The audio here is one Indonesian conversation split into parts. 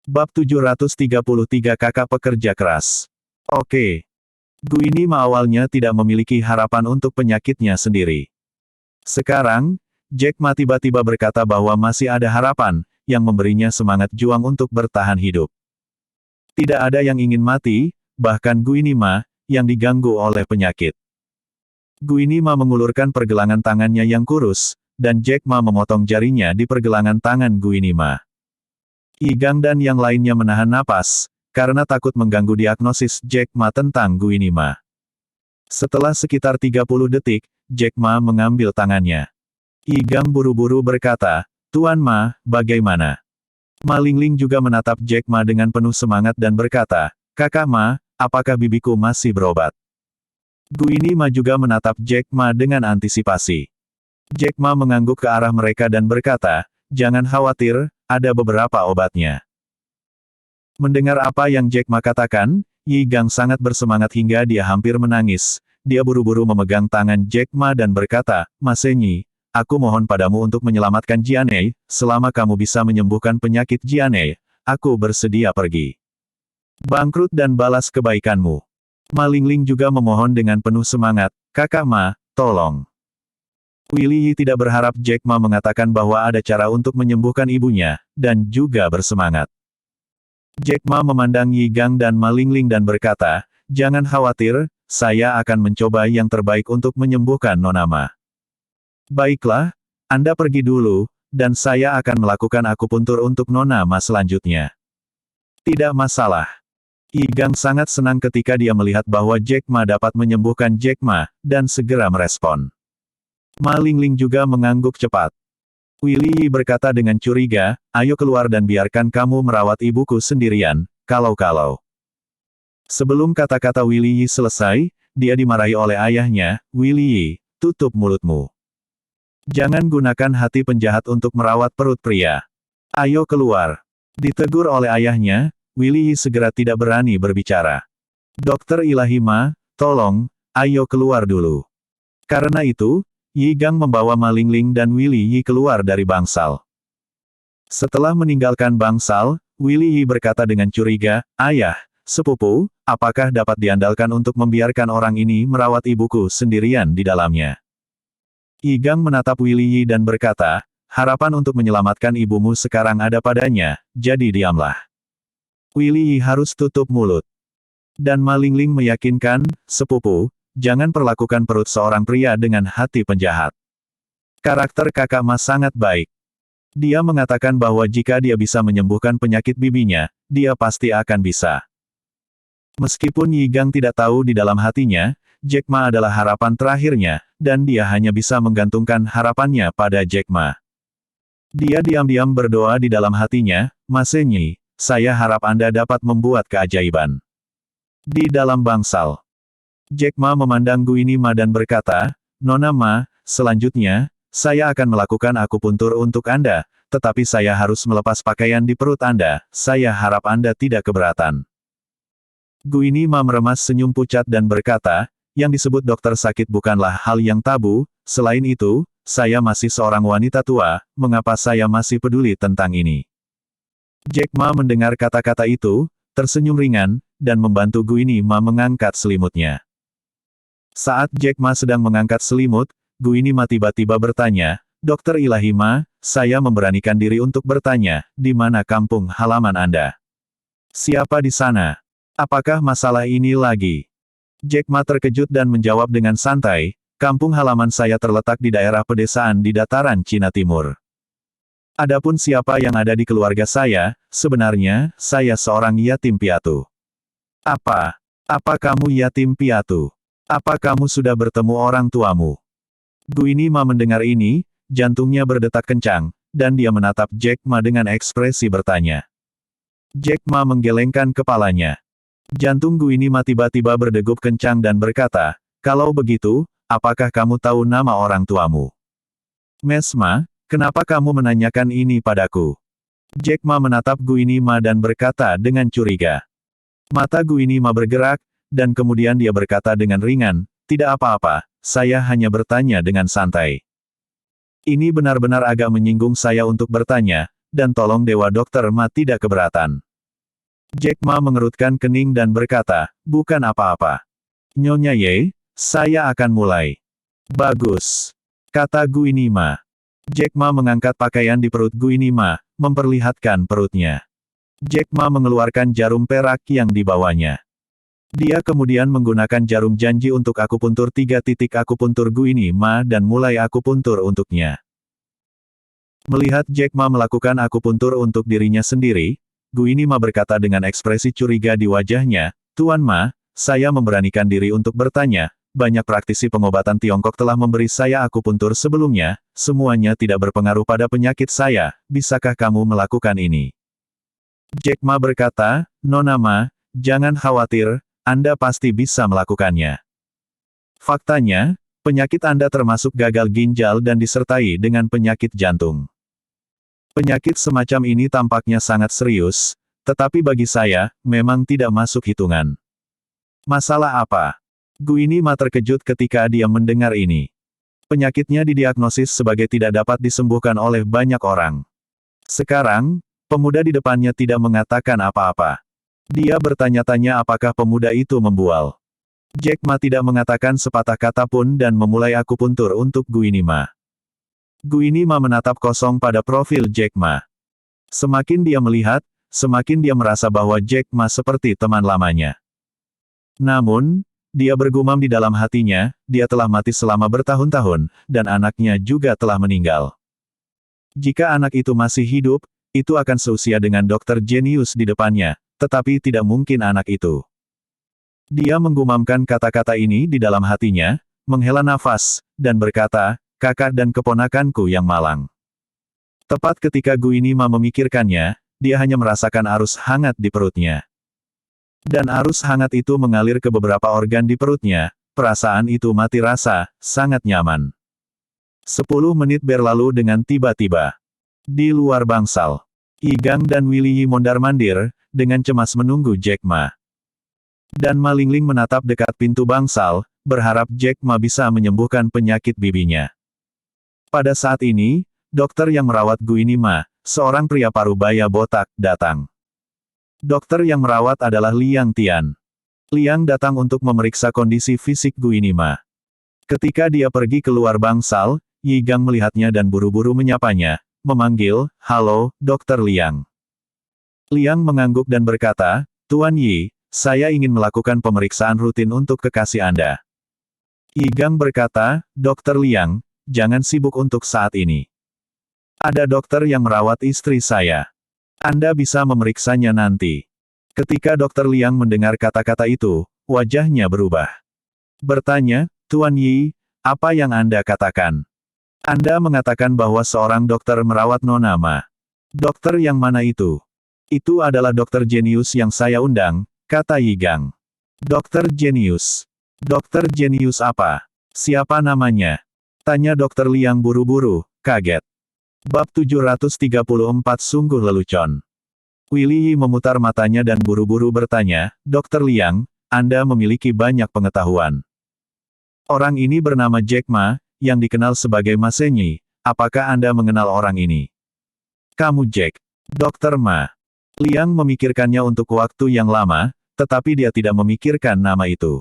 Bab 733 Kakak Pekerja Keras. Oke. Guinima awalnya tidak memiliki harapan untuk penyakitnya sendiri. Sekarang, Jack Ma tiba-tiba berkata bahwa masih ada harapan, yang memberinya semangat juang untuk bertahan hidup. Tidak ada yang ingin mati, bahkan Guinima, yang diganggu oleh penyakit. Guinima mengulurkan pergelangan tangannya yang kurus, dan Jack Ma memotong jarinya di pergelangan tangan Guinima. Yigang dan yang lainnya menahan napas, karena takut mengganggu diagnosis Jack Ma tentang Guinima. Setelah sekitar 30 detik, Jack Ma mengambil tangannya. Yigang buru-buru berkata, "Tuan Ma, bagaimana?" Ma Lingling juga menatap Jack Ma dengan penuh semangat dan berkata, "Kakak Ma, apakah bibiku masih berobat?" Guinima juga menatap Jack Ma dengan antisipasi. Jack Ma mengangguk ke arah mereka dan berkata, "Jangan khawatir, ada beberapa obatnya." Mendengar apa yang Jack Ma katakan, Yigang sangat bersemangat hingga dia hampir menangis. Dia buru-buru memegang tangan Jack Ma dan berkata, "Masenyi, aku mohon padamu untuk menyelamatkan Jianei, selama kamu bisa menyembuhkan penyakit Jianei, aku bersedia pergi. Bangkrut dan balas kebaikanmu." Ma Lingling juga memohon dengan penuh semangat, "Kakak Ma, tolong." Willy Yi tidak berharap Jack Ma mengatakan bahwa ada cara untuk menyembuhkan ibunya, dan juga bersemangat. Jack Ma memandang Yigang dan Ma Lingling dan berkata, "Jangan khawatir, saya akan mencoba yang terbaik untuk menyembuhkan Nona Ma. Baiklah, Anda pergi dulu, dan saya akan melakukan akupuntur untuk Nona Ma selanjutnya." "Tidak masalah." Yigang sangat senang ketika dia melihat bahwa Jack Ma dapat menyembuhkan Jack Ma, dan segera merespon. Ma Lingling juga mengangguk cepat. Willy Yi berkata dengan curiga, "Ayo keluar dan biarkan kamu merawat ibuku sendirian, kalau-kalau." Sebelum kata-kata Willy Yi selesai, dia dimarahi oleh ayahnya, "Willy Yi, tutup mulutmu. Jangan gunakan hati penjahat untuk merawat perut pria. Ayo keluar." Ditegur oleh ayahnya, Willy Yi segera tidak berani berbicara. "Dokter Ilahi Ma, tolong, ayo keluar dulu." Karena itu, Yigang membawa Ma Lingling dan Willy Yi keluar dari bangsal. Setelah meninggalkan bangsal, Willy Yi berkata dengan curiga, "Ayah, sepupu, apakah dapat diandalkan untuk membiarkan orang ini merawat ibuku sendirian di dalamnya?" Yigang menatap Willy Yi dan berkata, "Harapan untuk menyelamatkan ibumu sekarang ada padanya, jadi diamlah." Willy Yi harus tutup mulut. Dan Ma Lingling meyakinkan, "Sepupu, jangan perlakukan perut seorang pria dengan hati penjahat. Karakter kakak Ma sangat baik. Dia mengatakan bahwa jika dia bisa menyembuhkan penyakit bibinya, dia pasti akan bisa." Meskipun Yigang tidak tahu di dalam hatinya, Jack Ma adalah harapan terakhirnya, dan dia hanya bisa menggantungkan harapannya pada Jack Ma. Dia diam-diam berdoa di dalam hatinya, "Masenyi, saya harap Anda dapat membuat keajaiban." Di dalam bangsal, Jack Ma memandang Guinima dan berkata, "Nona Ma, selanjutnya, saya akan melakukan akupuntur untuk Anda, tetapi saya harus melepas pakaian di perut Anda, saya harap Anda tidak keberatan." Guinima meremas senyum pucat dan berkata, "Yang disebut dokter sakit bukanlah hal yang tabu, selain itu, saya masih seorang wanita tua, mengapa saya masih peduli tentang ini?" Jack Ma mendengar kata-kata itu, tersenyum ringan, dan membantu Guinima mengangkat selimutnya. Saat Jack Ma sedang mengangkat selimut, Guinima tiba-tiba bertanya, "Dokter Ilahi Ma, saya memberanikan diri untuk bertanya, di mana kampung halaman Anda? Siapa di sana? Apakah masalah ini lagi?" Jack Ma terkejut dan menjawab dengan santai, "Kampung halaman saya terletak di daerah pedesaan di dataran Cina Timur. Adapun siapa yang ada di keluarga saya, sebenarnya, saya seorang yatim piatu." "Apa? Apa kamu yatim piatu? Apa kamu sudah bertemu orang tuamu?" Guinima mendengar ini, jantungnya berdetak kencang, dan dia menatap Jack Ma dengan ekspresi bertanya. Jack Ma menggelengkan kepalanya. Jantung Guinima tiba-tiba berdegup kencang dan berkata, "Kalau begitu, apakah kamu tahu nama orang tuamu?" "Mes Ma, kenapa kamu menanyakan ini padaku?" Jack Ma menatap Guinima dan berkata dengan curiga. Mata Guinima bergerak, dan kemudian dia berkata dengan ringan, "Tidak apa-apa, saya hanya bertanya dengan santai. Ini benar-benar agak menyinggung saya untuk bertanya, dan tolong Dewa Dokter Ma tidak keberatan." Jack Ma mengerutkan kening dan berkata, bukan apa-apa. Nyonya Ye, saya akan mulai. Bagus. Kata Guini Ma. Jack Ma mengangkat pakaian di perut Guini Ma, memperlihatkan perutnya. Jack Ma mengeluarkan jarum perak yang dibawanya. Dia kemudian menggunakan jarum janji untuk akupuntur 3 titik akupuntur Guini Ma dan mulai akupuntur untuknya. Melihat Jack Ma melakukan akupuntur untuk dirinya sendiri, Guini Ma berkata dengan ekspresi curiga di wajahnya, Tuan Ma, saya memberanikan diri untuk bertanya, banyak praktisi pengobatan Tiongkok telah memberi saya akupuntur sebelumnya, semuanya tidak berpengaruh pada penyakit saya, bisakah kamu melakukan ini? Jack Ma berkata, Nona Ma, jangan khawatir, Anda pasti bisa melakukannya. Faktanya, penyakit Anda termasuk gagal ginjal dan disertai dengan penyakit jantung. Penyakit semacam ini tampaknya sangat serius, tetapi bagi saya, memang tidak masuk hitungan. Masalah apa? Guini Ma terkejut ketika dia mendengar ini. Penyakitnya didiagnosis sebagai tidak dapat disembuhkan oleh banyak orang. Sekarang, pemuda di depannya tidak mengatakan apa-apa. Dia bertanya-tanya apakah pemuda itu membual. Jack Ma tidak mengatakan sepatah kata pun dan memulai akupuntur untuk Guini Ma. Guini Ma menatap kosong pada profil Jack Ma. Semakin dia melihat, semakin dia merasa bahwa Jack Ma seperti teman lamanya. Namun, dia bergumam di dalam hatinya, dia telah mati selama bertahun-tahun, dan anaknya juga telah meninggal. Jika anak itu masih hidup, itu akan seusia dengan dokter jenius di depannya, tetapi tidak mungkin anak itu. Dia menggumamkan kata-kata ini di dalam hatinya, menghela nafas, dan berkata, kakak dan keponakanku yang malang. Tepat ketika Guini Ma memikirkannya, dia hanya merasakan arus hangat di perutnya. Dan arus hangat itu mengalir ke beberapa organ di perutnya, perasaan itu mati rasa, sangat nyaman. 10 menit berlalu dengan tiba-tiba. Di luar bangsal, Igang dan Willy mondar-mandir, dengan cemas menunggu Jack Ma. Dan Ma Lingling menatap dekat pintu bangsal, berharap Jack Ma bisa menyembuhkan penyakit bibinya. Pada saat ini, dokter yang merawat Guini Ma, seorang pria parubaya botak, datang. Dokter yang merawat adalah Liang Tian. Liang datang untuk memeriksa kondisi fisik Guini Ma. Ketika dia pergi keluar bangsal, Yi Gang melihatnya dan buru-buru menyapanya, memanggil, halo, Dokter Liang. Liang mengangguk dan berkata, Tuan Yi, saya ingin melakukan pemeriksaan rutin untuk kekasih Anda. Yi Gang berkata, Dokter Liang, jangan sibuk untuk saat ini. Ada dokter yang merawat istri saya. Anda bisa memeriksanya nanti. Ketika Dokter Liang mendengar kata-kata itu, wajahnya berubah. Bertanya, Tuan Yi, apa yang Anda katakan? Anda mengatakan bahwa seorang dokter merawat Nona Ma. Dokter yang mana itu? Itu adalah dokter jenius yang saya undang, kata Yi Gang. Dokter jenius. Dokter jenius apa? Siapa namanya? Tanya Dokter Liang buru-buru, kaget. Bab 734 sungguh lelucon. Willy memutar matanya dan buru-buru bertanya, Dokter Liang, Anda memiliki banyak pengetahuan. Orang ini bernama Jack Ma, yang dikenal sebagai Ma Senyi, apakah Anda mengenal orang ini? Kamu Jack. Dokter Ma. Liang memikirkannya untuk waktu yang lama, tetapi dia tidak memikirkan nama itu.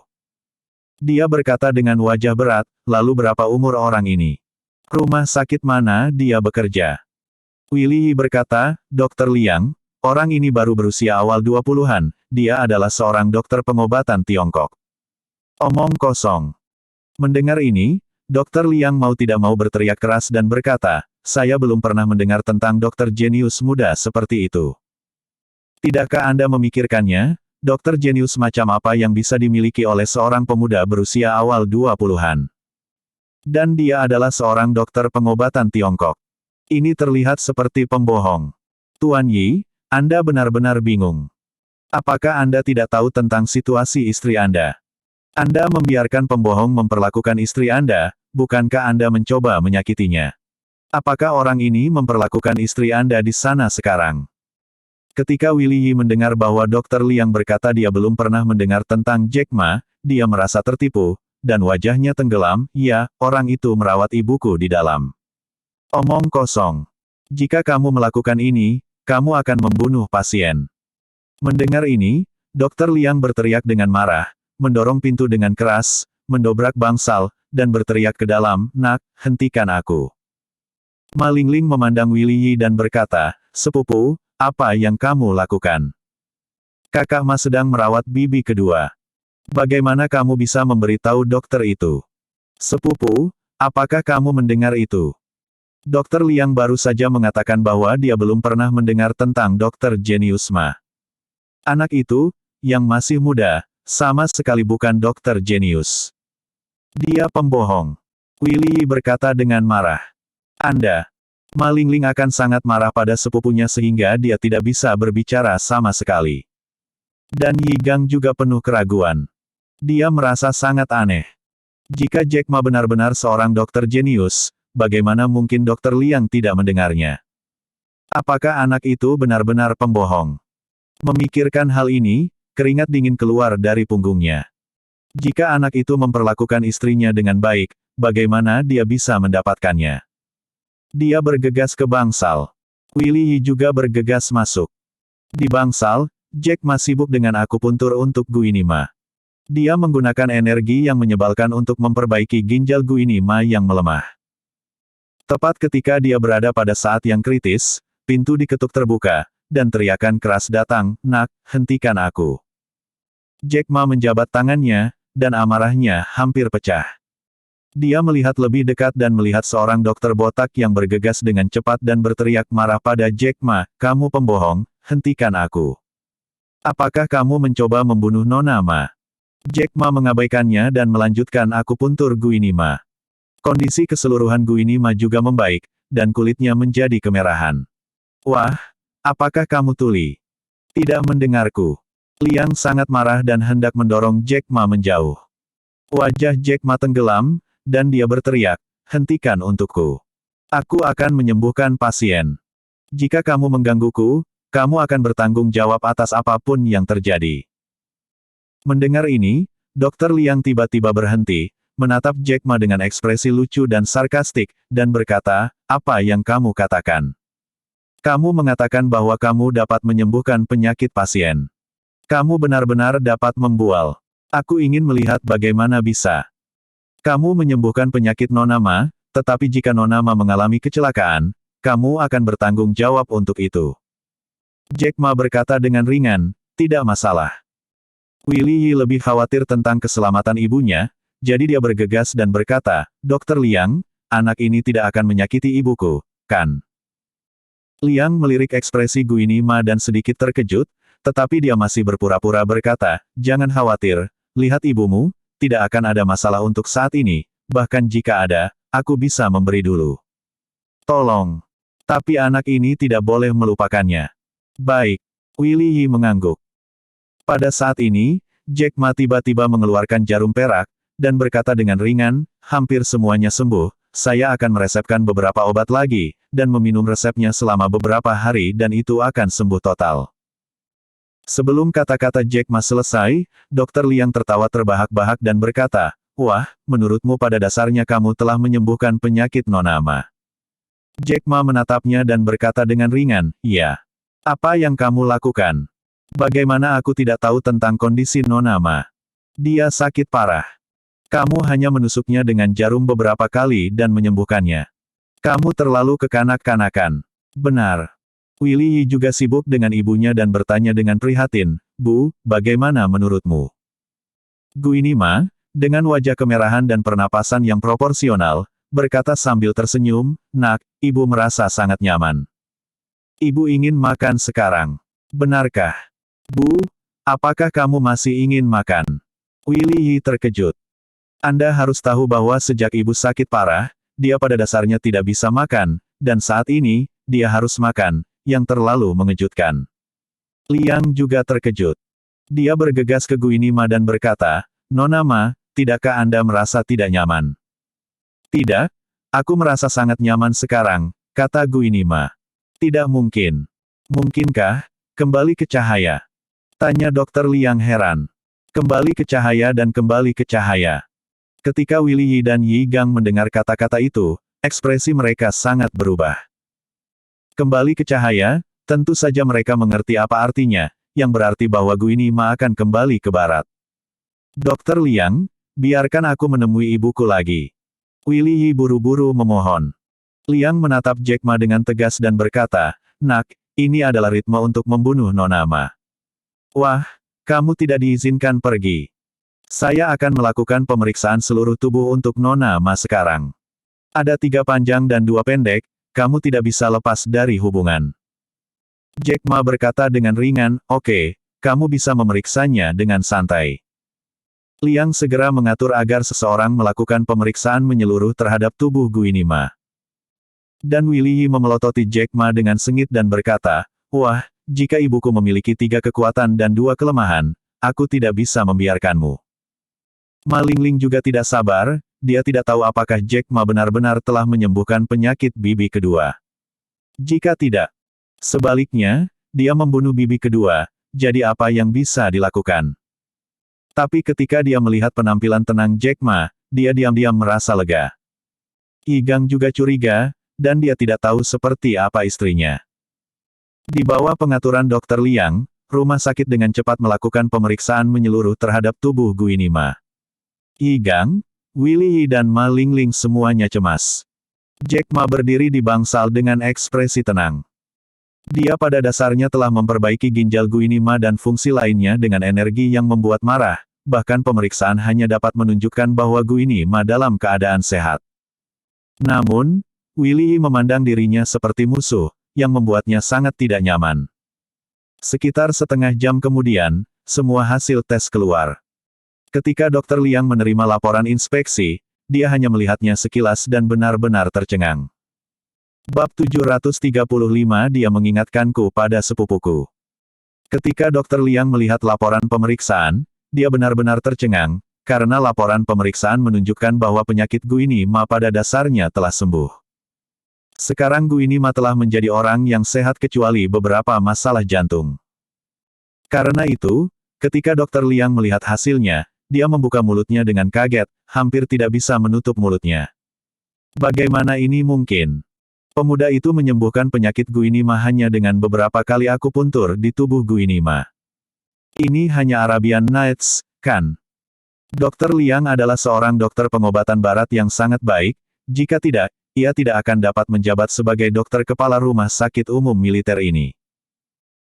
Dia berkata dengan wajah berat, lalu berapa umur orang ini? Rumah sakit mana dia bekerja? Willy berkata, Dokter Liang, orang ini baru berusia awal 20-an, dia adalah seorang dokter pengobatan Tiongkok. Omong kosong. Mendengar ini, Dokter Liang mau tidak mau berteriak keras dan berkata, saya belum pernah mendengar tentang dokter jenius muda seperti itu. Tidakkah Anda memikirkannya? Dokter jenius macam apa yang bisa dimiliki oleh seorang pemuda berusia awal 20-an? Dan dia adalah seorang dokter pengobatan Tiongkok. Ini terlihat seperti pembohong. Tuan Yi, Anda benar-benar bingung. Apakah Anda tidak tahu tentang situasi istri Anda? Anda membiarkan pembohong memperlakukan istri Anda, bukankah Anda mencoba menyakitinya? Apakah orang ini memperlakukan istri Anda di sana sekarang? Ketika Willy Yi mendengar bahwa Dokter Liang berkata dia belum pernah mendengar tentang Jack Ma, dia merasa tertipu, dan wajahnya tenggelam, ya, orang itu merawat ibuku di dalam. Omong kosong. Jika kamu melakukan ini, kamu akan membunuh pasien. Mendengar ini, Dokter Liang berteriak dengan marah, mendorong pintu dengan keras, mendobrak bangsal, dan berteriak ke dalam, "Nak, hentikan aku." Ma Lingling memandang Willy Yi dan berkata, "Sepupu, apa yang kamu lakukan? Kakak Ma sedang merawat bibi kedua. Bagaimana kamu bisa memberitahu dokter itu?" "Sepupu, apakah kamu mendengar itu?" Dokter Liang baru saja mengatakan bahwa dia belum pernah mendengar tentang dokter jenius Ma. Anak itu, yang masih muda, sama sekali bukan dokter jenius. Dia pembohong. Willy Yi berkata dengan marah. Anda, Ma Lingling akan sangat marah pada sepupunya sehingga dia tidak bisa berbicara sama sekali. Dan Yi Gang juga penuh keraguan. Dia merasa sangat aneh. Jika Jack Ma benar-benar seorang dokter jenius, bagaimana mungkin dokter Liang tidak mendengarnya? Apakah anak itu benar-benar pembohong? Memikirkan hal ini, keringat dingin keluar dari punggungnya. Jika anak itu memperlakukan istrinya dengan baik, bagaimana dia bisa mendapatkannya? Dia bergegas ke bangsal. Willy Yi juga bergegas masuk. Di bangsal, Jack Ma sibuk dengan akupuntur untuk Guinima. Dia menggunakan energi yang menyebalkan untuk memperbaiki ginjal Guinima yang melemah. Tepat ketika dia berada pada saat yang kritis, pintu diketuk terbuka, dan teriakan keras datang, "Nak, hentikan aku." Jack Ma menjabat tangannya, dan amarahnya hampir pecah. Dia melihat lebih dekat dan melihat seorang dokter botak yang bergegas dengan cepat dan berteriak marah pada Jack Ma, "Kamu pembohong, hentikan aku. Apakah kamu mencoba membunuh Nona Ma?" Jack Ma mengabaikannya dan melanjutkan akupuntur Guinima. Kondisi keseluruhan Guinima juga membaik, dan kulitnya menjadi kemerahan. "Wah, apakah kamu tuli? Tidak mendengarku?" Liang sangat marah dan hendak mendorong Jack Ma menjauh. Wajah Jack Ma tenggelam, dan dia berteriak, "Hentikan untukku. Aku akan menyembuhkan pasien. Jika kamu menggangguku, kamu akan bertanggung jawab atas apapun yang terjadi." Mendengar ini, Dokter Liang tiba-tiba berhenti, menatap Jack Ma dengan ekspresi lucu dan sarkastik, dan berkata, "Apa yang kamu katakan? Kamu mengatakan bahwa kamu dapat menyembuhkan penyakit pasien. Kamu benar-benar dapat membual. Aku ingin melihat bagaimana bisa. Kamu menyembuhkan penyakit Nona Ma, tetapi jika Nona Ma mengalami kecelakaan, kamu akan bertanggung jawab untuk itu." Jack Ma berkata dengan ringan, "Tidak masalah." Willy Yi lebih khawatir tentang keselamatan ibunya, jadi dia bergegas dan berkata, "Dokter Liang, anak ini tidak akan menyakiti ibuku, kan?" Liang melirik ekspresi Guinima dan sedikit terkejut, tetapi dia masih berpura-pura berkata, "Jangan khawatir, lihat ibumu, tidak akan ada masalah untuk saat ini, bahkan jika ada, aku bisa memberi dulu. Tolong. Tapi anak ini tidak boleh melupakannya." "Baik." Willy Yi mengangguk. Pada saat ini, Jack Ma tiba-tiba mengeluarkan jarum perak, dan berkata dengan ringan, "Hampir semuanya sembuh, saya akan meresepkan beberapa obat lagi, dan meminum resepnya selama beberapa hari dan itu akan sembuh total." Sebelum kata-kata Jack Ma selesai, Dokter Liang tertawa terbahak-bahak dan berkata, "Wah, menurutmu pada dasarnya kamu telah menyembuhkan penyakit Nona Ma." Jack Ma menatapnya dan berkata dengan ringan, "Iya. Apa yang kamu lakukan? Bagaimana aku tidak tahu tentang kondisi Nona Ma? Dia sakit parah. Kamu hanya menusuknya dengan jarum beberapa kali dan menyembuhkannya. Kamu terlalu kekanak-kanakan." "Benar." Willy Yi juga sibuk dengan ibunya dan bertanya dengan prihatin, "Bu, bagaimana menurutmu?" Guinima, dengan wajah kemerahan dan pernapasan yang proporsional, berkata sambil tersenyum, "Nak, ibu merasa sangat nyaman. Ibu ingin makan sekarang. Benarkah?" "Bu, apakah kamu masih ingin makan?" Willy Yi terkejut. "Anda harus tahu bahwa sejak ibu sakit parah, dia pada dasarnya tidak bisa makan, dan saat ini, dia harus makan, yang terlalu mengejutkan." Liang juga terkejut. Dia bergegas ke Guinima dan berkata, "Nona Ma, tidakkah Anda merasa tidak nyaman?" "Tidak, aku merasa sangat nyaman sekarang," kata Guinima. "Tidak mungkin. Mungkinkah? Kembali ke cahaya?" tanya Dokter Liang heran. Kembali ke cahaya dan kembali ke cahaya. Ketika Willy Yi dan Yi Gang mendengar kata-kata itu, ekspresi mereka sangat berubah. Kembali ke cahaya, tentu saja mereka mengerti apa artinya, yang berarti bahwa Guini Ma akan kembali ke barat. Dokter Liang, biarkan aku menemui ibuku lagi. Willy Yi buru-buru memohon. Liang menatap Jack Ma dengan tegas dan berkata, "Nak, ini adalah ritme untuk membunuh Nona Ma. Wah, kamu tidak diizinkan pergi. Saya akan melakukan pemeriksaan seluruh tubuh untuk Nona Ma sekarang. Ada 3 panjang dan 2 pendek, kamu tidak bisa lepas dari hubungan." Jack Ma berkata dengan ringan, "Oke, kamu bisa memeriksanya dengan santai." Liang segera mengatur agar seseorang melakukan pemeriksaan menyeluruh terhadap tubuh Guini Ma. Dan Willy Yi memelototi Jack Ma dengan sengit dan berkata, "Wah, jika ibuku memiliki 3 kekuatan dan 2 kelemahan, aku tidak bisa membiarkanmu." Ma Lingling juga tidak sabar, dia tidak tahu apakah Jack Ma benar-benar telah menyembuhkan penyakit bibi kedua. Jika tidak, sebaliknya, dia membunuh bibi kedua, jadi apa yang bisa dilakukan? Tapi ketika dia melihat penampilan tenang Jack Ma, dia diam-diam merasa lega. Yi Gang juga curiga, dan dia tidak tahu seperti apa istrinya. Di bawah pengaturan Dr. Liang, rumah sakit dengan cepat melakukan pemeriksaan menyeluruh terhadap tubuh Guini Ma. Yi Gang, Willy Yi dan Ma Lingling semuanya cemas. Jack Ma berdiri di bangsal dengan ekspresi tenang. Dia pada dasarnya telah memperbaiki ginjal Guini Ma dan fungsi lainnya dengan energi yang membuat marah, bahkan pemeriksaan hanya dapat menunjukkan bahwa Guini Ma dalam keadaan sehat. Namun, Willy Yi memandang dirinya seperti musuh, yang membuatnya sangat tidak nyaman. Sekitar setengah jam kemudian, semua hasil tes keluar. Ketika Dr. Liang menerima laporan inspeksi, dia hanya melihatnya sekilas dan benar-benar tercengang. Bab 735 dia mengingatkanku pada sepupuku. Ketika Dr. Liang melihat laporan pemeriksaan, dia benar-benar tercengang, karena laporan pemeriksaan menunjukkan bahwa penyakit Guini Ma pada dasarnya telah sembuh. Sekarang Guini Ma telah menjadi orang yang sehat kecuali beberapa masalah jantung. Karena itu, ketika Dr. Liang melihat hasilnya, dia membuka mulutnya dengan kaget, hampir tidak bisa menutup mulutnya. Bagaimana ini mungkin? Pemuda itu menyembuhkan penyakit Guini Ma hanya dengan beberapa kali akupuntur di tubuh Guini Ma. Ini hanya Arabian Nights, kan? Dr. Liang adalah seorang dokter pengobatan barat yang sangat baik, jika tidak, ia tidak akan dapat menjabat sebagai dokter kepala rumah sakit umum militer ini.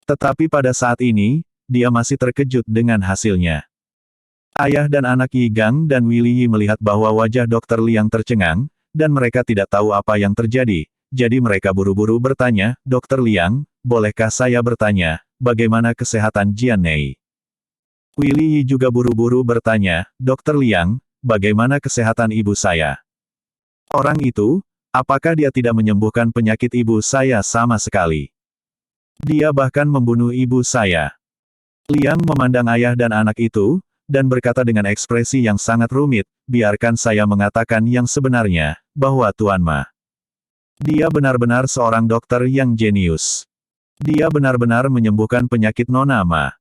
Tetapi pada saat ini, dia masih terkejut dengan hasilnya. Ayah dan anak Yi Gang dan Willy Yi melihat bahwa wajah Dr. Liang tercengang, dan mereka tidak tahu apa yang terjadi. Jadi mereka buru-buru bertanya, "Dr. Liang, bolehkah saya bertanya, bagaimana kesehatan Jian Nei?" Willy Yi juga buru-buru bertanya, "Dr. Liang, bagaimana kesehatan ibu saya?" Orang itu, apakah dia tidak menyembuhkan penyakit ibu saya sama sekali? Dia bahkan membunuh ibu saya. Liang memandang ayah dan anak itu, dan berkata dengan ekspresi yang sangat rumit, "Biarkan saya mengatakan yang sebenarnya, bahwa Tuan Ma. Dia benar-benar seorang dokter yang jenius. Dia benar-benar menyembuhkan penyakit Nona Ma.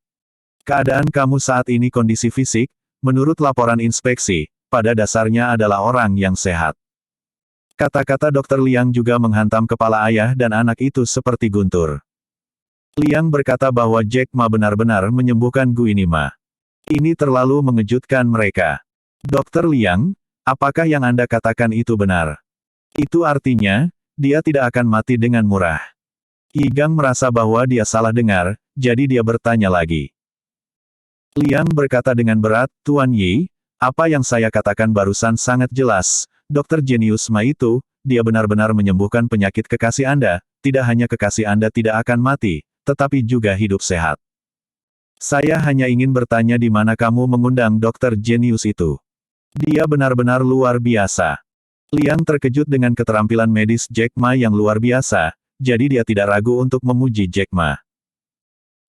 Keadaan kamu saat ini kondisi fisik, menurut laporan inspeksi, pada dasarnya adalah orang yang sehat." Kata-kata Dr. Liang juga menghantam kepala ayah dan anak itu seperti guntur. Liang berkata bahwa Jack Ma benar-benar menyembuhkan Guini Ma. Ini terlalu mengejutkan mereka. Dr. Liang, apakah yang Anda katakan itu benar? Itu artinya, dia tidak akan mati dengan murah. Yi Gang merasa bahwa dia salah dengar, jadi dia bertanya lagi. Liang berkata dengan berat, "Tuan Yi, apa yang saya katakan barusan sangat jelas, dokter jenius Ma itu, dia benar-benar menyembuhkan penyakit kekasih Anda, tidak hanya kekasih Anda tidak akan mati, tetapi juga hidup sehat. Saya hanya ingin bertanya di mana kamu mengundang dokter jenius itu. Dia benar-benar luar biasa." Liang terkejut dengan keterampilan medis Jack Ma yang luar biasa, jadi dia tidak ragu untuk memuji Jack Ma.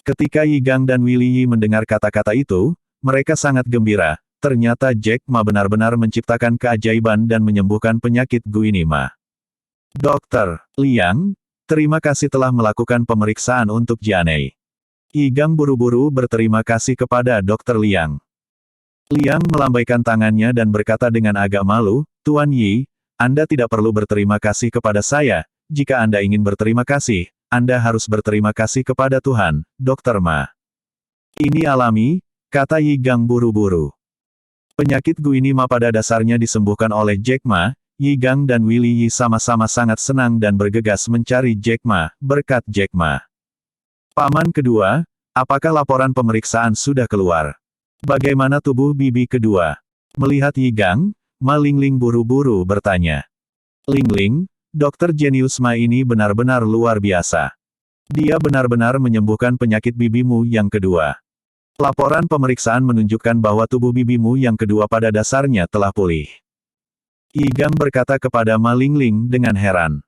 Ketika Yi Gang dan Willy Yi mendengar kata-kata itu, mereka sangat gembira, ternyata Jack Ma benar-benar menciptakan keajaiban dan menyembuhkan penyakit Guini Ma. "Dokter Liang, terima kasih telah melakukan pemeriksaan untuk Jianei." Yi Gang buru-buru berterima kasih kepada Dokter Liang. Liang melambaikan tangannya dan berkata dengan agak malu, "Tuan Yi, Anda tidak perlu berterima kasih kepada saya, jika Anda ingin berterima kasih, Anda harus berterima kasih kepada Tuhan, Dr. Ma." Ini alami, kata Yi Gang buru-buru. Penyakit Guini Ma pada dasarnya disembuhkan oleh Jack Ma. Yi Gang dan Willy Yi sama-sama sangat senang dan bergegas mencari Jack Ma, berkat Jack Ma. Paman kedua, apakah laporan pemeriksaan sudah keluar? Bagaimana tubuh bibi kedua? Melihat Yi Gang, Ma Lingling buru-buru bertanya. Lingling, dokter jenius Ma ini benar-benar luar biasa. Dia benar-benar menyembuhkan penyakit bibimu yang kedua. Laporan pemeriksaan menunjukkan bahwa tubuh bibimu yang kedua pada dasarnya telah pulih. Yi Gang berkata kepada Ma Lingling dengan heran.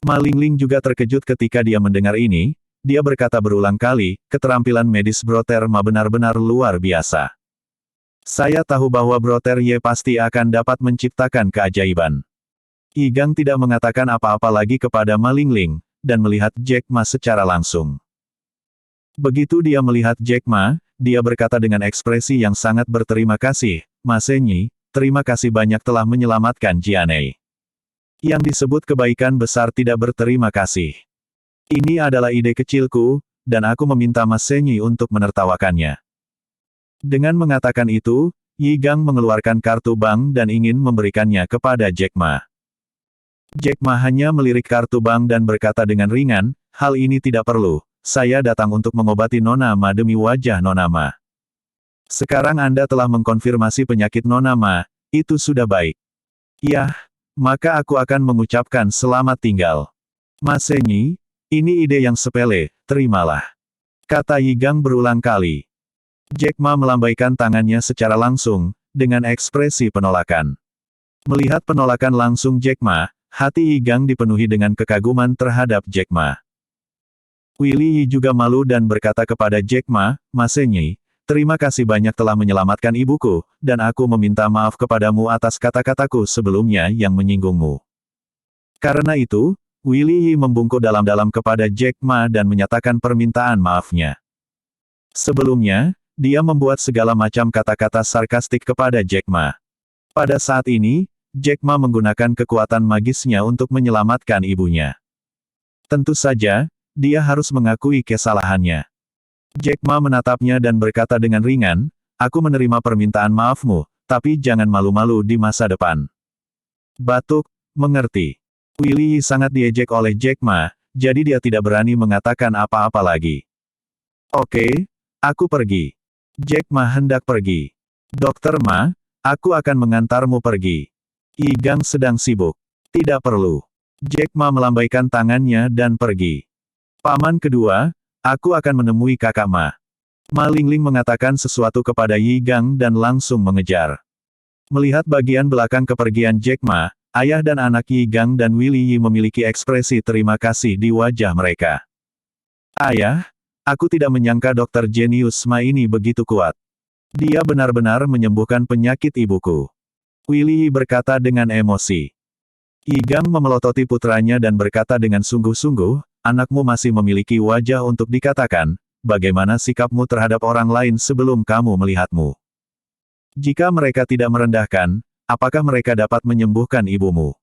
Ma Lingling juga terkejut ketika dia mendengar ini. Dia berkata berulang kali, keterampilan medis Brother Ma benar-benar luar biasa. Saya tahu bahwa Brother Ye pasti akan dapat menciptakan keajaiban. Yi Gang tidak mengatakan apa-apa lagi kepada Ma Lingling, dan melihat Jack Ma secara langsung. Begitu dia melihat Jack Ma, dia berkata dengan ekspresi yang sangat berterima kasih, Ma Senyi, terima kasih banyak telah menyelamatkan Jianei. Yang disebut kebaikan besar tidak berterima kasih. Ini adalah ide kecilku, dan aku meminta Mas Senyi untuk menertawakannya. Dengan mengatakan itu, Yi Gang mengeluarkan kartu bank dan ingin memberikannya kepada Jack Ma. Jack Ma hanya melirik kartu bank dan berkata dengan ringan, hal ini tidak perlu, saya datang untuk mengobati Nona Ma demi wajah Nona Ma. Sekarang Anda telah mengkonfirmasi penyakit Nona Ma, itu sudah baik. Yah, maka aku akan mengucapkan selamat tinggal. Mas Senyi, ini ide yang sepele, terimalah. Kata Yi Gang berulang kali. Jack Ma melambaikan tangannya secara langsung, dengan ekspresi penolakan. Melihat penolakan langsung Jack Ma, hati Yi Gang dipenuhi dengan kekaguman terhadap Jack Ma. Willy Yi juga malu dan berkata kepada Jack Ma, Mas Senyi, terima kasih banyak telah menyelamatkan ibuku, dan aku meminta maaf kepadamu atas kata-kataku sebelumnya yang menyinggungmu. Karena itu, Willy Yi membungkuk dalam-dalam kepada Jack Ma dan menyatakan permintaan maafnya. Sebelumnya, dia membuat segala macam kata-kata sarkastik kepada Jack Ma. Pada saat ini, Jack Ma menggunakan kekuatan magisnya untuk menyelamatkan ibunya. Tentu saja, dia harus mengakui kesalahannya. Jack Ma menatapnya dan berkata dengan ringan, aku menerima permintaan maafmu, tapi jangan malu-malu di masa depan. Batuk, mengerti. Willy Yi sangat diejek oleh Jack Ma, jadi dia tidak berani mengatakan apa-apa lagi. Oke, aku pergi. Jack Ma hendak pergi. Dokter Ma, aku akan mengantarmu pergi. Yi Gang sedang sibuk. Tidak perlu. Jack Ma melambaikan tangannya dan pergi. Paman kedua, aku akan menemui kakak Ma. Ma Lingling mengatakan sesuatu kepada Yi Gang dan langsung mengejar. Melihat bagian belakang kepergian Jack Ma, ayah dan anak Yi Gang dan Willy Yi memiliki ekspresi terima kasih di wajah mereka. Ayah, aku tidak menyangka dokter jenius Ma ini begitu kuat. Dia benar-benar menyembuhkan penyakit ibuku. Willy Yi berkata dengan emosi. Yi Gang memelototi putranya dan berkata dengan sungguh-sungguh, anakmu masih memiliki wajah untuk dikatakan, bagaimana sikapmu terhadap orang lain sebelum kamu melihatmu. Jika mereka tidak merendahkan, apakah mereka dapat menyembuhkan ibumu?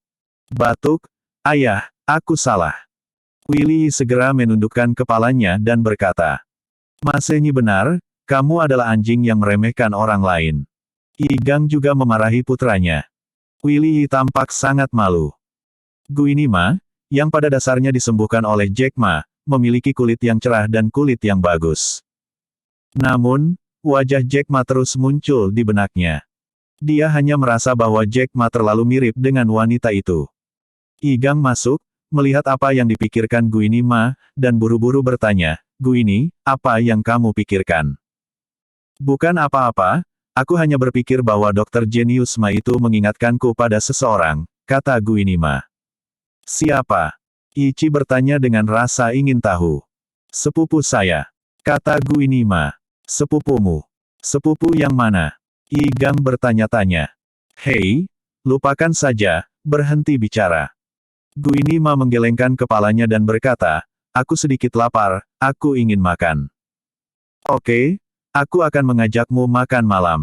Batuk, ayah, aku salah. Willy segera menundukkan kepalanya dan berkata, Mas Senyi benar, kamu adalah anjing yang meremehkan orang lain. Yi Gang juga memarahi putranya. Willy tampak sangat malu. Guini Ma, yang pada dasarnya disembuhkan oleh Jack Ma, memiliki kulit yang cerah dan kulit yang bagus. Namun, wajah Jack Ma terus muncul di benaknya. Dia hanya merasa bahwa Jack Ma terlalu mirip dengan wanita itu. Yi Gang masuk, melihat apa yang dipikirkan Guini Ma, dan buru-buru bertanya, Guini, apa yang kamu pikirkan? Bukan apa-apa, aku hanya berpikir bahwa dokter jenius Ma itu mengingatkanku pada seseorang, kata Guini Ma. Siapa? Ichi bertanya dengan rasa ingin tahu. Sepupu saya. Kata Guini Ma. Sepupumu. Sepupu yang mana? Yi Gang bertanya-tanya. Hei, lupakan saja, berhenti bicara. Guini Ma menggelengkan kepalanya dan berkata, aku sedikit lapar, aku ingin makan. Oke, aku akan mengajakmu makan malam.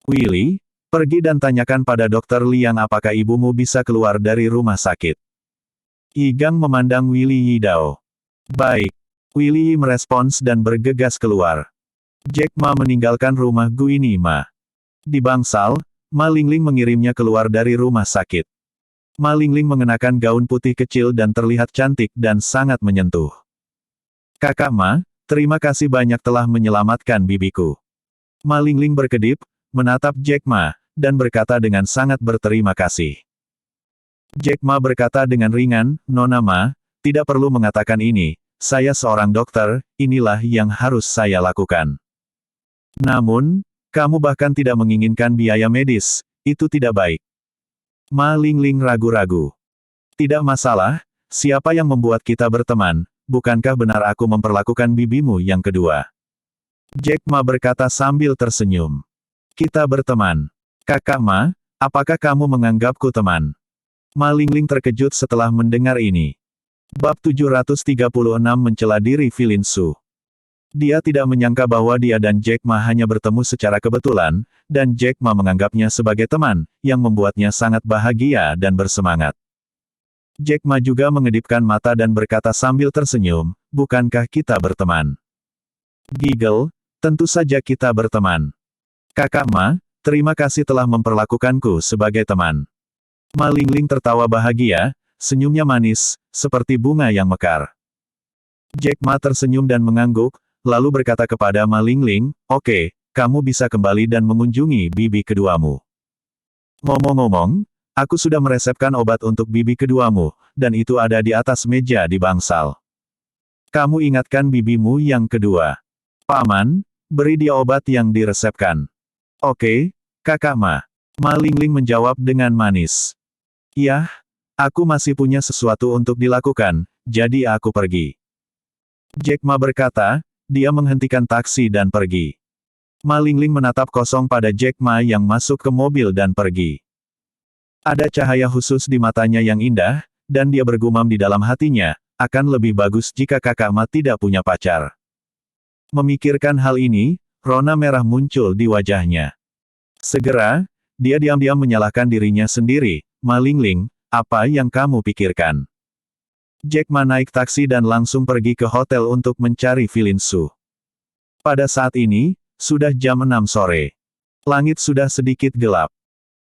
Willy, pergi dan tanyakan pada dokter Liang apakah ibumu bisa keluar dari rumah sakit. Yi Gang memandang Willy Yi Dao. Baik. Willy Yi merespons dan bergegas keluar. Jack Ma meninggalkan rumah Guini Ma. Di bangsal, Ma Lingling mengirimnya keluar dari rumah sakit. Ma Lingling mengenakan gaun putih kecil dan terlihat cantik dan sangat menyentuh. Kakak Ma, terima kasih banyak telah menyelamatkan bibiku. Ma Lingling berkedip, menatap Jack Ma, dan berkata dengan sangat berterima kasih. Jack Ma berkata dengan ringan, Nona Ma, tidak perlu mengatakan ini, saya seorang dokter, inilah yang harus saya lakukan. Namun, kamu bahkan tidak menginginkan biaya medis, itu tidak baik. Ma Lingling ragu-ragu. Tidak masalah, siapa yang membuat kita berteman, bukankah benar aku memperlakukan bibimu yang kedua? Jack Ma berkata sambil tersenyum. Kita berteman. Kakak Ma, apakah kamu menganggapku teman? Ma Lingling terkejut setelah mendengar ini. Bab 736 mencela diri Filin Su. Dia tidak menyangka bahwa dia dan Jack Ma hanya bertemu secara kebetulan, dan Jack Ma menganggapnya sebagai teman, yang membuatnya sangat bahagia dan bersemangat. Jack Ma juga mengedipkan mata dan berkata sambil tersenyum, bukankah kita berteman? Giggle, tentu saja kita berteman. Kakak Ma, terima kasih telah memperlakukanku sebagai teman. Ma Lingling tertawa bahagia, senyumnya manis, seperti bunga yang mekar. Jack Ma tersenyum dan mengangguk, lalu berkata kepada Ma Lingling, oke, kamu bisa kembali dan mengunjungi bibi keduamu. Ngomong-ngomong, aku sudah meresepkan obat untuk bibi keduamu, dan itu ada di atas meja di bangsal. Kamu ingatkan bibimu yang kedua. Paman, beri dia obat yang diresepkan. Oke, Kakak Ma. Ma Lingling menjawab dengan manis. Yah, aku masih punya sesuatu untuk dilakukan, jadi aku pergi. Jack Ma berkata, dia menghentikan taksi dan pergi. Ma Lingling menatap kosong pada Jack Ma yang masuk ke mobil dan pergi. Ada cahaya khusus di matanya yang indah, dan dia bergumam di dalam hatinya, akan lebih bagus jika kakak Ma tidak punya pacar. Memikirkan hal ini, rona merah muncul di wajahnya. Segera, dia diam-diam menyalahkan dirinya sendiri, Ma Lingling, apa yang kamu pikirkan? Jack Ma naik taksi dan langsung pergi ke hotel untuk mencari Filin Su. Pada saat ini, sudah jam 6 sore. Langit sudah sedikit gelap.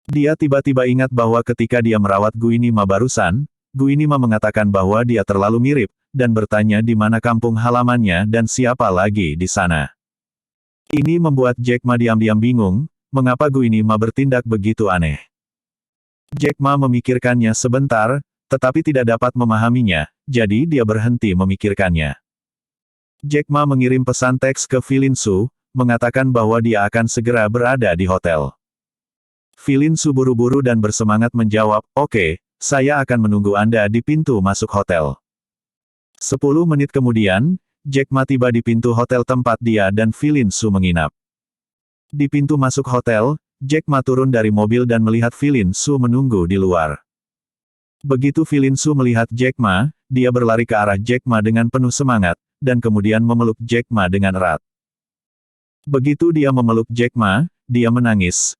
Dia tiba-tiba ingat bahwa ketika dia merawat Guini Ma barusan, Guini Ma mengatakan bahwa dia terlalu mirip, dan bertanya di mana kampung halamannya dan siapa lagi di sana. Ini membuat Jack Ma diam-diam bingung, mengapa Guini Ma bertindak begitu aneh. Jack Ma memikirkannya sebentar, tetapi tidak dapat memahaminya, jadi dia berhenti memikirkannya. Jack Ma mengirim pesan teks ke Filin Su, mengatakan bahwa dia akan segera berada di hotel. Filin Su buru-buru dan bersemangat menjawab, oke, saya akan menunggu Anda di pintu masuk hotel. 10 menit kemudian, Jack Ma tiba di pintu hotel tempat dia dan Filin Su menginap. Di pintu masuk hotel, Jack Ma turun dari mobil dan melihat Filin Su menunggu di luar. Begitu Filin Su melihat Jack Ma, dia berlari ke arah Jack Ma dengan penuh semangat, dan kemudian memeluk Jack Ma dengan erat. Begitu dia memeluk Jack Ma, dia menangis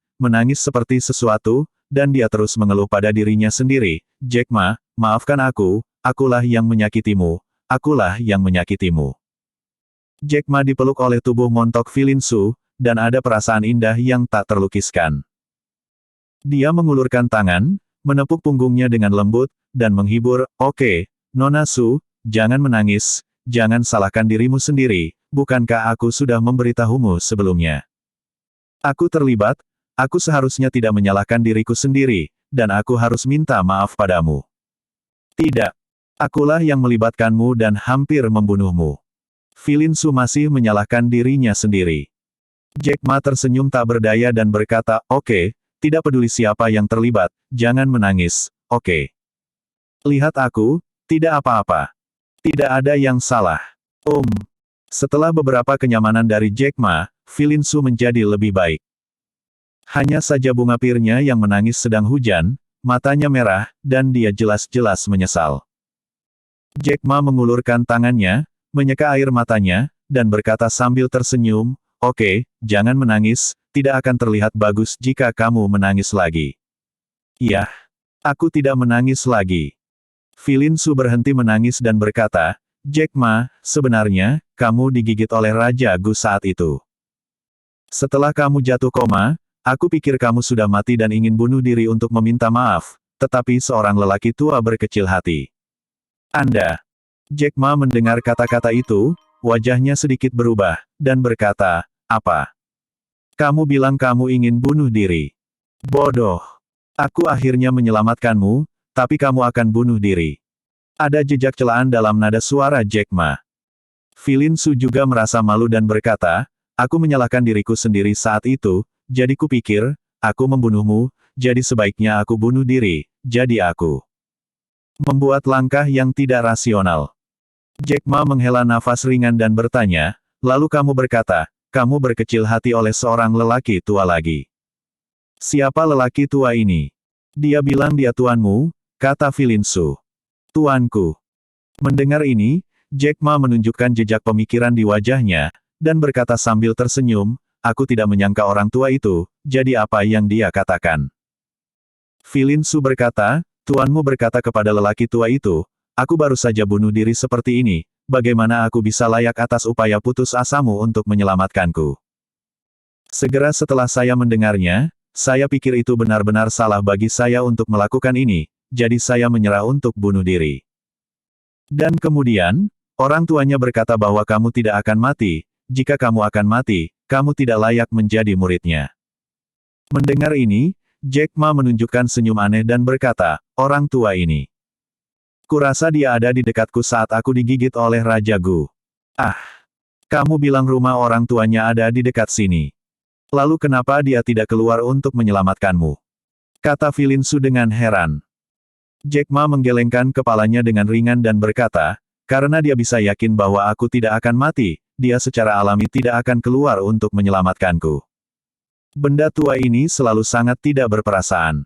seperti sesuatu, dan dia terus mengeluh pada dirinya sendiri, Jack Ma, maafkan aku, akulah yang menyakitimu, akulah yang menyakitimu. Jack Ma dipeluk oleh tubuh montok Filin Su, dan ada perasaan indah yang tak terlukiskan. Dia mengulurkan tangan, menepuk punggungnya dengan lembut, dan menghibur, oke, Nona Su, jangan menangis, jangan salahkan dirimu sendiri, bukankah aku sudah memberitahumu sebelumnya? Aku terlibat, aku seharusnya tidak menyalahkan diriku sendiri, dan aku harus minta maaf padamu. Tidak. Akulah yang melibatkanmu dan hampir membunuhmu. Filin Su masih menyalahkan dirinya sendiri. Jack Ma tersenyum tak berdaya dan berkata, oke, tidak peduli siapa yang terlibat, jangan menangis, oke. Lihat aku, tidak apa-apa. Tidak ada yang salah. Setelah beberapa kenyamanan dari Jack Ma, Filin Su menjadi lebih baik. Hanya saja bunga pirnya yang menangis sedang hujan, matanya merah, dan dia jelas-jelas menyesal. Jack Ma mengulurkan tangannya, menyeka air matanya, dan berkata sambil tersenyum, oke, jangan menangis, tidak akan terlihat bagus jika kamu menangis lagi. Iya, aku tidak menangis lagi. Filin Su berhenti menangis dan berkata, Jack Ma, sebenarnya, kamu digigit oleh Raja Gu saat itu. Setelah kamu jatuh koma, aku pikir kamu sudah mati dan ingin bunuh diri untuk meminta maaf, tetapi seorang lelaki tua berkecil hati. Anda. Jack Ma mendengar kata-kata itu, wajahnya sedikit berubah, dan berkata, apa? Kamu bilang kamu ingin bunuh diri. Bodoh. Aku akhirnya menyelamatkanmu, tapi kamu akan bunuh diri. Ada jejak celaan dalam nada suara Jack Ma. Filin Su juga merasa malu dan berkata, aku menyalahkan diriku sendiri saat itu, jadi kupikir, aku membunuhmu, jadi sebaiknya aku bunuh diri, jadi aku membuat langkah yang tidak rasional. Jack Ma menghela nafas ringan dan bertanya, lalu kamu berkata, kamu berkecil hati oleh seorang lelaki tua lagi. Siapa lelaki tua ini? Dia bilang dia tuanmu, kata Filin Su. Tuanku. Mendengar ini, Jack Ma menunjukkan jejak pemikiran di wajahnya, dan berkata sambil tersenyum, aku tidak menyangka orang tua itu, jadi apa yang dia katakan. Filin Su berkata, tuanmu berkata kepada lelaki tua itu, aku baru saja bunuh diri seperti ini, bagaimana aku bisa layak atas upaya putus asamu untuk menyelamatkanku? Segera setelah saya mendengarnya, saya pikir itu benar-benar salah bagi saya untuk melakukan ini, jadi saya menyerah untuk bunuh diri. Dan kemudian, orang tuanya berkata bahwa kamu tidak akan mati, jika kamu akan mati, kamu tidak layak menjadi muridnya. Mendengar ini, Jack Ma menunjukkan senyum aneh dan berkata, orang tua ini. Kurasa dia ada di dekatku saat aku digigit oleh Raja Gu. Ah! Kamu bilang rumah orang tuanya ada di dekat sini. Lalu kenapa dia tidak keluar untuk menyelamatkanmu? Kata Filin Su dengan heran. Jack Ma menggelengkan kepalanya dengan ringan dan berkata, karena dia bisa yakin bahwa aku tidak akan mati, dia secara alami tidak akan keluar untuk menyelamatkanku. Benda tua ini selalu sangat tidak berperasaan.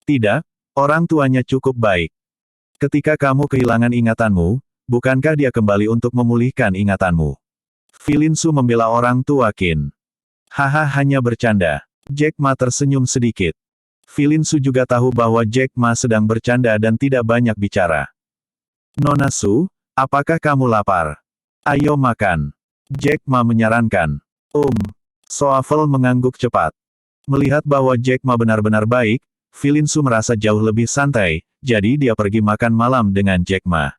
Tidak, orang tuanya cukup baik. Ketika kamu kehilangan ingatanmu, bukankah dia kembali untuk memulihkan ingatanmu? Filin Su membela orang tua Qin. Haha, hanya bercanda. Jack Ma tersenyum sedikit. Filin Su juga tahu bahwa Jack Ma sedang bercanda dan tidak banyak bicara. Nona Su, apakah kamu lapar? Ayo makan. Jack Ma menyarankan. Soafel mengangguk cepat. Melihat bahwa Jack Ma benar-benar baik, Filin Su merasa jauh lebih santai, jadi dia pergi makan malam dengan Jack Ma.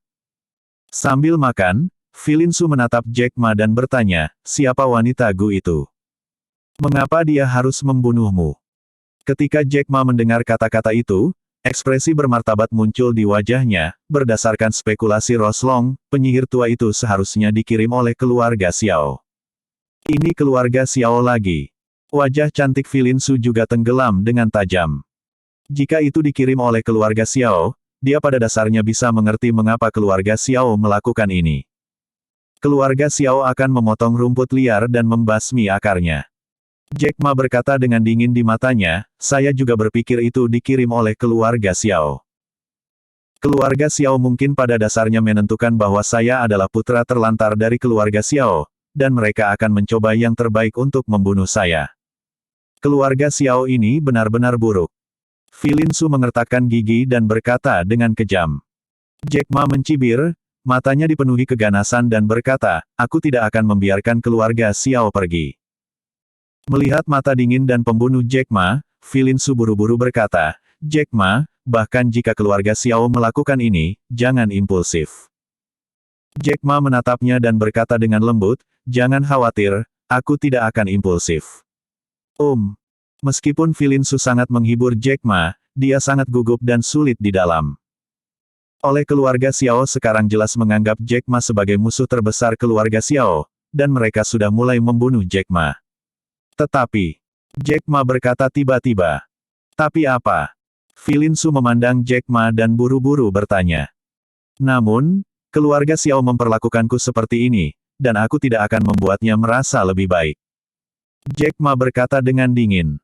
Sambil makan, Filin Su menatap Jack Ma dan bertanya, siapa wanita Gu itu? Mengapa dia harus membunuhmu? Ketika Jack Ma mendengar kata-kata itu, ekspresi bermartabat muncul di wajahnya, berdasarkan spekulasi Roslong, penyihir tua itu seharusnya dikirim oleh keluarga Xiao. Ini keluarga Xiao lagi. Wajah cantik Filin Su juga tenggelam dengan tajam. Jika itu dikirim oleh keluarga Xiao, dia pada dasarnya bisa mengerti mengapa keluarga Xiao melakukan ini. Keluarga Xiao akan memotong rumput liar dan membasmi akarnya. Jack Ma berkata dengan dingin di matanya, saya juga berpikir itu dikirim oleh keluarga Xiao. Keluarga Xiao mungkin pada dasarnya menentukan bahwa saya adalah putra terlantar dari keluarga Xiao, dan mereka akan mencoba yang terbaik untuk membunuh saya. Keluarga Xiao ini benar-benar buruk. Filin Su mengertakkan gigi dan berkata dengan kejam. Jack Ma mencibir, matanya dipenuhi keganasan dan berkata, aku tidak akan membiarkan keluarga Xiao pergi. Melihat mata dingin dan pembunuh Jack Ma, Filin Su buru-buru berkata, Jack Ma, bahkan jika keluarga Xiao melakukan ini, jangan impulsif. Jack Ma menatapnya dan berkata dengan lembut, jangan khawatir, aku tidak akan impulsif. Meskipun Filin Su sangat menghibur Jack Ma, dia sangat gugup dan sulit di dalam. Oleh keluarga Xiao sekarang jelas menganggap Jack Ma sebagai musuh terbesar keluarga Xiao, dan mereka sudah mulai membunuh Jack Ma. Tetapi, Jack Ma berkata tiba-tiba. Tapi apa? Filin Su memandang Jack Ma dan buru-buru bertanya. Namun, keluarga Xiao memperlakukanku seperti ini, dan aku tidak akan membuatnya merasa lebih baik. Jack Ma berkata dengan dingin.